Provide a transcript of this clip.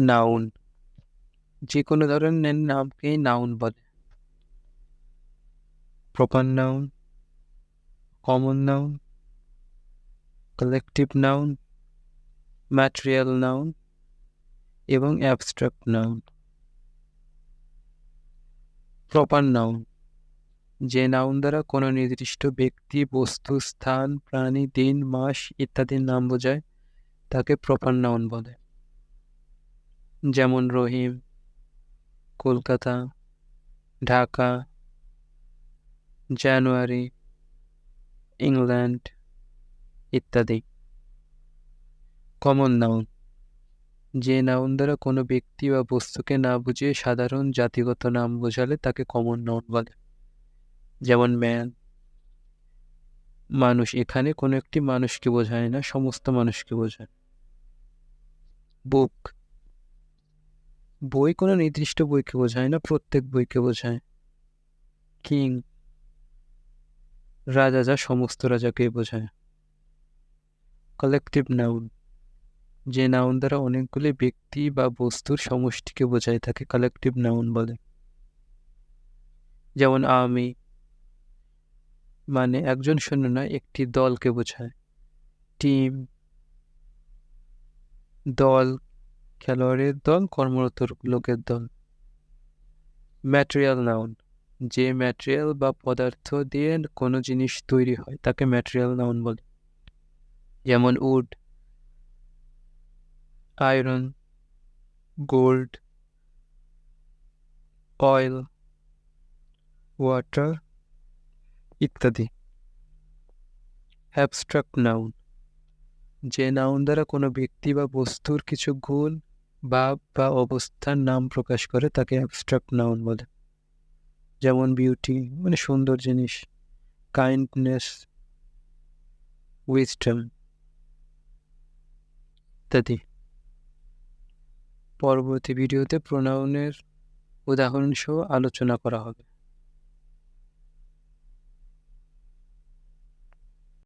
Noun, যে কোনো ধরনের নামকেই নাউন বলে। Proper noun, common noun, collective noun, material noun এবং অ্যাবস্ট্রাক্ট নাউন। প্রপার নাউন, যে নাউন দ্বারা কোনো নির্দিষ্ট ব্যক্তি, বস্তু, স্থান, প্রাণী, দিন, মাস ইত্যাদির নাম বোঝায় তাকে প্রপার নাউন বলে। যেমন রহিম, কলকাতা, ঢাকা, জানুয়ারি, ইংল্যান্ড ইত্যাদি। কমন নাউন, যে নাউন দ্বারা কোনো ব্যক্তি বা বস্তুকে না বুঝিয়ে সাধারণ জাতিগত নাম বোঝালে তাকে কমন নাউন বলে। যেমন ম্যান, মানুষ, এখানে কোনো একটি মানুষকে বোঝায় না, সমস্ত মানুষকে বোঝায়। বুক, বই কোনো নির্দিষ্ট বইকে বোঝায় না, প্রত্যেক বইকে বোঝায়। কিং, রাজা, যা সমস্ত রাজাকে বোঝায়। কালেকটিভ নাউন, যে নাউন দ্বারা অনেকগুলি ব্যক্তি বা বস্তুর সমষ্টিকে বোঝায় তাকে কালেকটিভ নাউন বলে। যেমন আর্মি, মানে একজন সৈন্য নয়, একটি দলকে বোঝায়। টিম, দল, খেলোয়াড়ের দল, কর্মরত লোকের দল। ম্যাটেরিয়াল নাউন, যে ম্যাটেরিয়াল বা পদার্থ দিয়ে কোনো জিনিস তৈরি হয় তাকে ম্যাটেরিয়াল নাউন বলে। যেমন wood, iron, gold, oil, water ইত্যাদি। অ্যাবস্ট্রাক্ট নাউন, যে নাউন দ্বারা কোনো ব্যক্তি বা বস্তুর কিছু গুণ, ভাব বা অবস্থার নাম প্রকাশ করে তাকে অ্যাবস্ট্রাক্ট নাউন বলে। যেমন বিউটি, মানে সুন্দর জিনিস, কাইন্ডনেস, উইজডম ইত্যাদি। পরবর্তী ভিডিওতে প্রোনাউনের উদাহরণ সহ আলোচনা করা হবে।